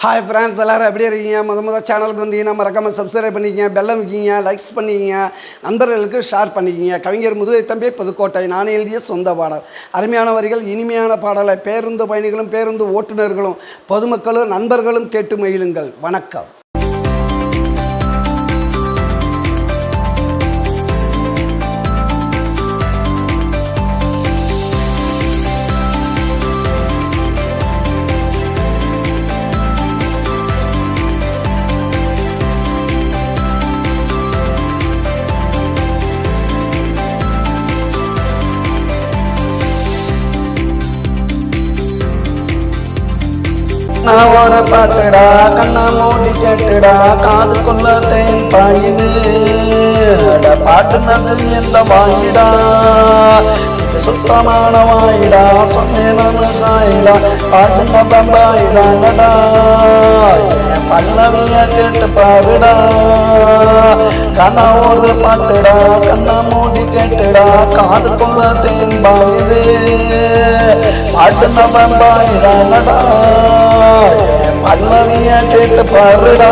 Hi friends, எல்லோரும் எப்படி இருக்கீங்க? முதல் சேனலுக்கு வந்தீங்கன்னா மறக்காமல் சப்ஸ்கிரைப் பண்ணிக்கிங்க, பெல்லம் வைக்கிங்க, லைக்ஸ் பண்ணிக்கிங்க, நண்பர்களுக்கு ஷேர் பண்ணிக்கிங்க. கவிஞர் முதுகை தம்பி புதுக்கோட்டை. நான் எழுதிய சொந்த பாடல். அருமையான வரிகள், இனிமையான பாடலை பேருந்து பயணிகளும் பேருந்து ஓட்டுநர்களும் பொதுமக்களும் நண்பர்களும் கேட்டு மகிழுங்கள். வணக்கம். நான் ஒரு பாட்டுடா, கண்ணா மூடி கேட்டுடா, காதுக்குள்ள தேன் பாயுது. பாட்டுனது எந்த வாயிடா, இது சுத்தமான வாயிடா, சொன்னேன் ஆயிடா, பாட்டுங்க பம்பாயிடாடா, பல்லவிய கேட்டு பாருடா. கண்ணா ஒரு பாட்டுடா, கண்ணா மூடி கேட்டுடா, காதுக்குள்ள தேன் பாயுது. பாட்டுங்க பம்பாயிடாடா, பல்லவிய கேட்டு பாருடா.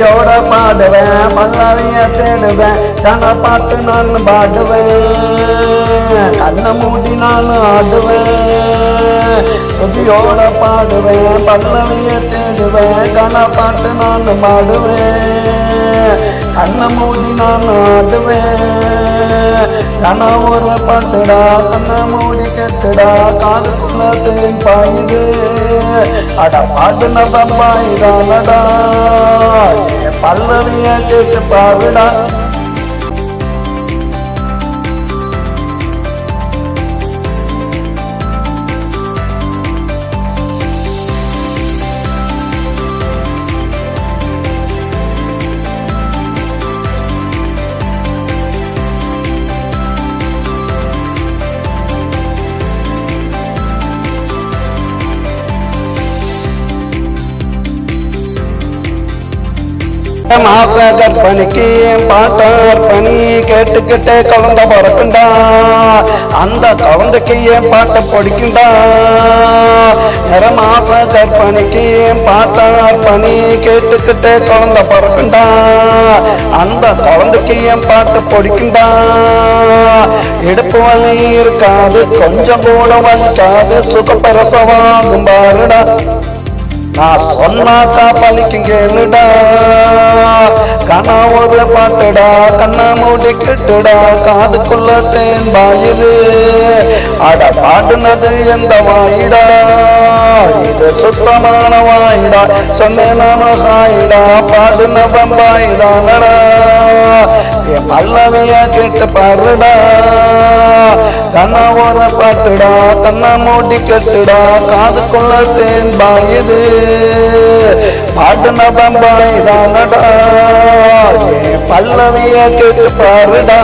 ோட பாடுவேன், பல்லவிய தேடுவேன், கண்ண பாட்டு நான் பாடுவேன், கண்ண மூடி நான் ஆடுவேன். சுதியோட பாடுவேன், பல்லவிய தேடுவேன், கண்ண பாட்டு நான் பாடுவேன், கண்ண மூடி நான் ஆடுவேன். கண்ணா ஒரு பாட்டுடா, கண்ண மூடி கேட்டுடா, காதுக்குள்ள தேன் பாயுது. அட பாட்டுன பம்பாயிடானடா, பல்லவிய கேட்டு பாருடா. மாச கற்பனைக்கு பாட்டார் பணி கேட்டுக்கிட்டே குழந்தை பிறக்குண்டா, அந்த குழந்தைக்கு என் பாட்டை படிக்குண்டா. மாச கற்பனைக்கு பாட்டார் பணி கேட்டுக்கிட்டே குழந்தை பிறக்குண்டா, அந்த குழந்தைக்கு என் பாட்டு படிக்குண்டா. இடுப்பு வலி இருக்காது, கொஞ்சம் கூட வலிக்காது, சுகப்பிரசவாகும் பாருடா. நான் சொன்னாக்கா பலிக்கும் கேளுடா. கண்ணா ஒரு பாட்டுடா, கண்ணா மூடி கிட்டுடா, காதுக்குள்ள தேன் பாயுது. அட பாடுனது எந்த வாயிடா, இது சுத்தமான வாயிடா, சொன்னேன் சாயிடா, பாடுன பம்பாயிடானடா, என் பல்லவிய கேட்டு பாருடா. கண்ணா ஒரு பாட்டுடா, கண்ணா மூடி கட்டுடா, காதுக்குள்ள தேன் பாயுது. பாட்டுன பம்பாயிடானடா, என் பல்லவிய கேட்டு பாருடா.